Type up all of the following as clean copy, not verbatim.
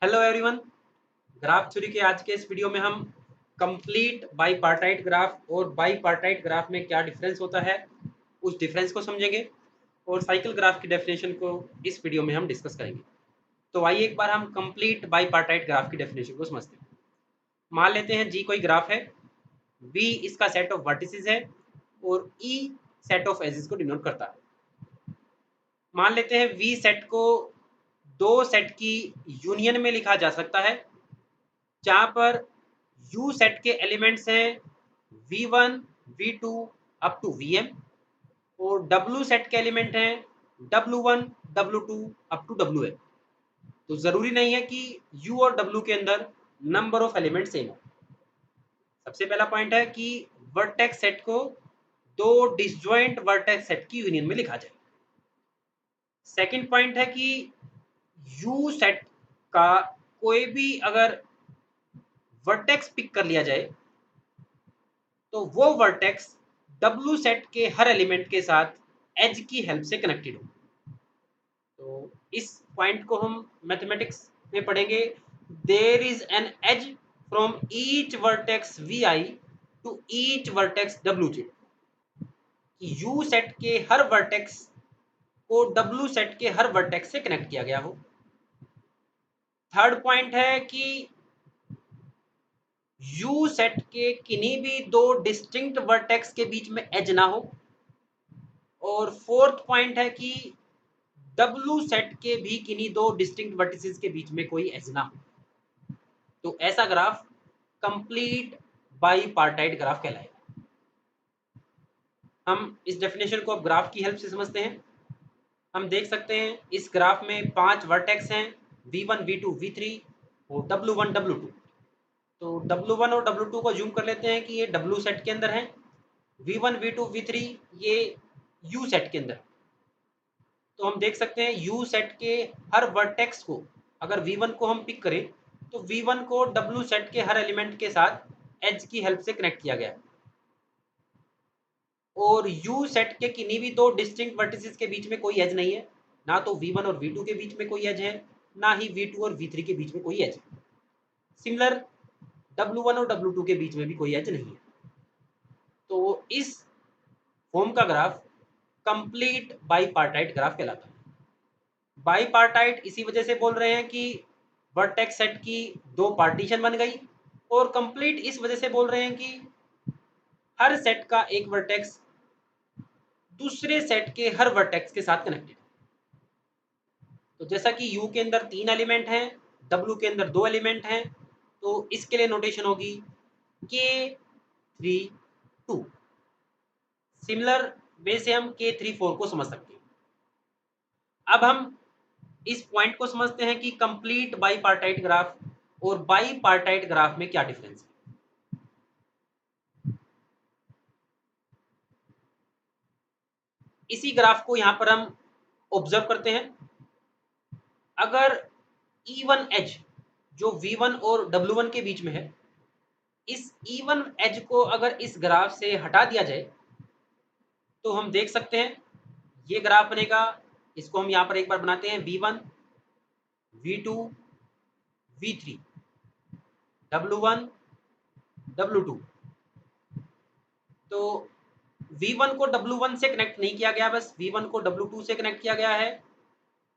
Hello everyone. Graph theory के आज के इस वीडियो में हम कंप्लीट बाईपार्टाइट ग्राफ और बाईपार्टाइट ग्राफ में क्या डिफरेंस होता है उस डिफरेंस को समझेंगे और साइकिल ग्राफ की डेफिनेशन को इस वीडियो में हम डिस्कस करेंगे। तो आइए एक बार हम कंप्लीट बाईपार्टाइट ग्राफ की डेफिनेशन को समझते हैं। मान लेते हैं जी कोई ग्राफ है, वी इसका सेट ऑफ वर्टिसेस है और ई सेट ऑफ एजेस को डिनोट करता है। मान लेते हैं वी सेट को दो सेट की यूनियन में लिखा जा सकता है, जहां पर U सेट के एलिमेंट्स हैं V1, V2 up to Vm और W सेट के एलिमेंट हैं W1, W2 up to Wn। तो जरूरी नहीं है कि U और W के अंदर नंबर ऑफ एलिमेंट सेम हो। सबसे पहला पॉइंट है कि वर्टेक्स सेट को दो डिसजॉइंट वर्टेक्स सेट की यूनियन में लिखा जाए। सेकंड पॉइंट है कि U सेट का कोई भी अगर वर्टेक्स पिक कर लिया जाए तो वो वर्टेक्स W सेट के हर एलिमेंट के साथ एज की हेल्प से कनेक्टेड हो। तो इस पॉइंट को हम मैथमेटिक्स में पढ़ेंगे। There is an edge from each vertex Vi to each vertex Wj। U set के हर वर्टेक्स को W सेट के हर वर्टेक्स से कनेक्ट किया गया हो। थर्ड पॉइंट है कि U सेट के किन्हीं भी दो डिस्टिंक्ट वर्टेक्स के बीच में एज ना हो। और फोर्थ पॉइंट है कि W सेट के भी किन्हीं दो डिस्टिंक्ट वर्टिसेस के बीच में कोई एज ना हो। तो ऐसा ग्राफ कंप्लीट बाईपार्टाइट ग्राफ कहलाएगा। हम इस डेफिनेशन को अब ग्राफ की हेल्प से समझते हैं। हम देख सकते हैं इस ग्राफ में 5 वर्टेक्स हैं V1, V2, V3 और W1, W2। तो W1 और W2 को जूम कर लेते हैं कि ये W सेट के अंदर है। V1, V2, V3 ये U सेट के अंदर है। तो हम देख सकते हैं U सेट के हर वर्टेक्स को अगर V1 को हम पिक करें तो V1 को W सेट के हर एलिमेंट के साथ एज की हेल्प से कनेक्ट किया गया और U सेट के किन्हीं भी दो डिस्टिंक्ट वर्टिसेस के बीच में कोई एज नहीं है। ना तो V1 और V2 के बीच में कोई एज है, ना ही V2 और V3 के बीच में कोई एज है। सिमिलर W1 और W2 के बीच में भी कोई एज नहीं है। तो इस फॉर्म का ग्राफ कंप्लीट बाईपार्टाइट ग्राफ कहलाता है। बाईपार्टाइट इसी वजह से बोल रहे हैं कि वर्टेक्स सेट की दो पार्टीशन बन गई, और कंप्लीट इस वजह से बोल रहे हैं कि हर सेट का एक वर्टेक्स दूसरे सेट के हर वर्टेक्स के साथ कनेक्टेड। तो जैसा कि U के अंदर 3 एलिमेंट हैं, W के अंदर 2 एलिमेंट हैं, तो इसके लिए नोटेशन होगी K3 2। सिमिलर वे से हम K3 4 को समझ सकते हैं। अब हम इस पॉइंट को समझते हैं कि कंप्लीट बाईपार्टाइट ग्राफ और बाईपार्टाइट ग्राफ में क्या डिफरेंस है। इसी ग्राफ को यहां पर हम ऑब्जर्व करते हैं। अगर E1 एज जो V1 और W1 के बीच में है, इस E1 एज को अगर इस ग्राफ से हटा दिया जाए तो हम देख सकते हैं ये ग्राफ बनेगा। इसको हम यहां पर एक बार बनाते हैं V1, V2, V3, W1, W2। तो V1 को W1 से कनेक्ट नहीं किया गया, बस V1 को W2 से कनेक्ट किया गया है,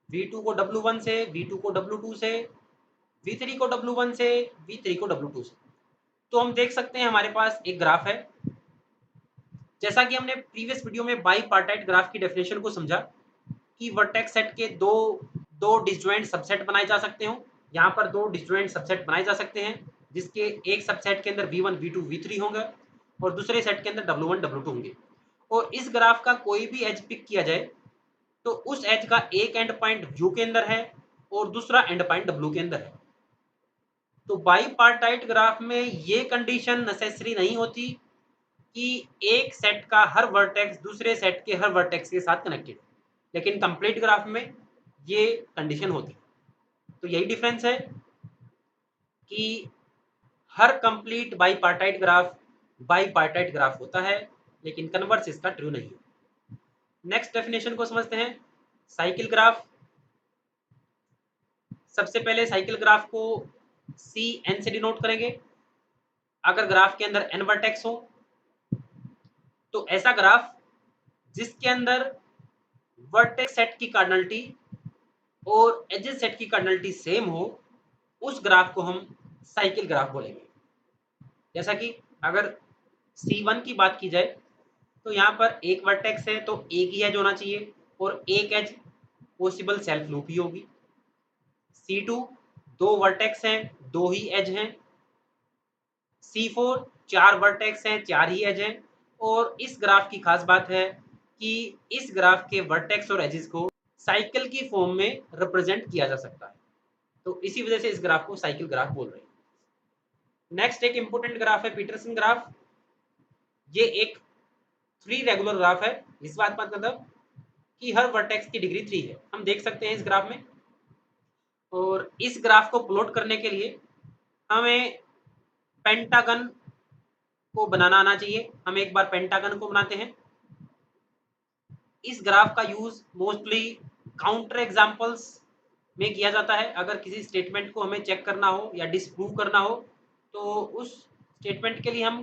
V2 को W1 से, V2 को W2 से, V3 को W1 से, V3 को W2 से। तो हम देख सकते हैं हमारे पास एक ग्राफ है। जैसा कि हमने प्रीवियस वीडियो में बाईपार्टाइट ग्राफ की डेफिनेशन को समझा कि वर्टेक्स सेट के दो डिसजॉइंट सबसेट बनाए जा सकते हो। यहाँ पर दो डिसजॉइंट सबसेट बनाए जा सकते हैं, जिसके एक सबसेट के अंदर V1, V2, V3 होंगे और दूसरे सेट के अंदर W1, W2 होंगे। और इस ग्राफ का कोई भी एज पिक किया जाए तो उस एज का एक एंड पॉइंट U के अंदर है और दूसरा एंड पॉइंट W के अंदर है। तो बाईपार्टाइट ग्राफ में ये कंडीशन नेसेसरी नहीं होती कि एक सेट का हर वर्टेक्स दूसरे सेट के हर वर्टेक्स के साथ कनेक्टेड, लेकिन कंप्लीट ग्राफ में ये कंडीशन होती। तो यही डिफरेंस है कि हर कंप्लीट बाईपार्टाइट ग्राफ होता है, लेकिन कन्वर्स इसका ट्रू नहीं है। नेक्स्ट डेफिनेशन को समझते हैं, साइकिल ग्राफ। सबसे पहले साइकिल ग्राफ को सी एन से डिनोट करेंगे। अगर ग्राफ के अंदर एन वर्टेक्स हो तो ऐसा ग्राफ जिसके अंदर वर्टेक्स सेट की कार्डिनलिटी और एजेस सेट की कार्डिनलिटी सेम हो, उस ग्राफ को हम साइकिल ग्राफ बोलेंगे। जैसा कि अगर C1 की बात की जाए तो यहाँ पर एक वर्टेक्स है तो एक ही एज होना चाहिए और एक एज पॉसिबल सेल्फ लूप ही होगी। C2 दो वर्टेक्स हैं, दो ही एज हैं। C4 चार वर्टेक्स हैं, चार ही एज हैं। और इस ग्राफ की खास बात है कि इस ग्राफ के वर्टेक्स और एजेस को साइकिल की फॉर्म में रिप्रेजेंट किया जा सकता है, तो इसी वजह से इस ग्राफ को साइकिल ग्राफ बोल रहे हैं। नेक्स्ट एक इंपोर्टेंट ग्राफ है पीटरसन ग्राफ। ये एक 3 रेगुलर ग्राफ है। इस बात का मतलब कि हर वर्टेक्स की डिग्री 3 है, हम देख सकते हैं इस ग्राफ में। और इस ग्राफ को प्लॉट करने के लिए हमें पेंटागन को बनाना आना चाहिए। हम एक बार पेंटागन को बनाते हैं। इस ग्राफ का यूज मोस्टली काउंटर एग्जांपल्स में किया जाता है। अगर किसी स्टेटमेंट को हमें चेक करना हो या डिस्प्रूव करना हो तो उस स्टेटमेंट के लिए हम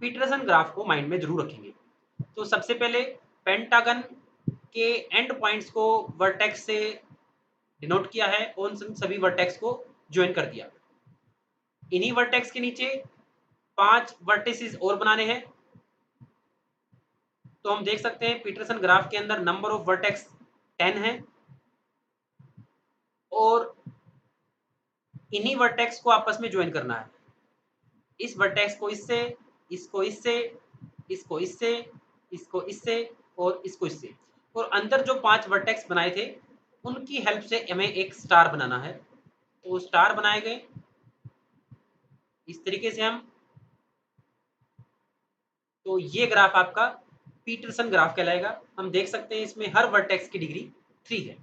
पीटरसन ग्राफ को माइंड में जरूर रखेंगे। तो सबसे पहले पेंटागन के एंड पॉइंट्स को वर्टेक्स से डिनोट किया है और उन सभी वर्टेक्स को ज्वाइन कर दिया। इन्हीं वर्टेक्स के नीचे 5 वर्टिसेस और बनाने हैं। तो हम देख सकते हैं पीटरसन ग्राफ के अंदर नंबर ऑफ वर्टेक्स 10 है और इन्हीं वर्टेक्स को आपस में ज्वाइन करना है। इस वर्टेक्स को इससे, इसको इससे, इसको इससे, इसको इससे और इसको इससे। और अंदर जो 5 वर्टेक्स बनाए थे उनकी हेल्प से हमें एक स्टार बनाना है। तो स्टार बनाए गए इस तरीके से हम। तो ये ग्राफ आपका पीटरसन ग्राफ कहलाएगा। हम देख सकते हैं इसमें हर वर्टेक्स की डिग्री 3 है।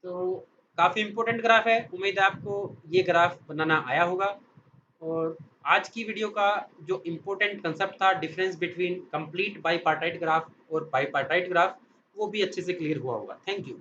तो काफ़ी इंपॉर्टेंट ग्राफ है। उम्मीद है आपको ये ग्राफ बनाना आया होगा। और आज की वीडियो का जो इम्पोर्टेंट कंसेप्ट था डिफरेंस बिटवीन कंप्लीट बाईपार्टाइट ग्राफ और बाईपार्टाइट ग्राफ, वो भी अच्छे से क्लियर हुआ होगा। Thank you.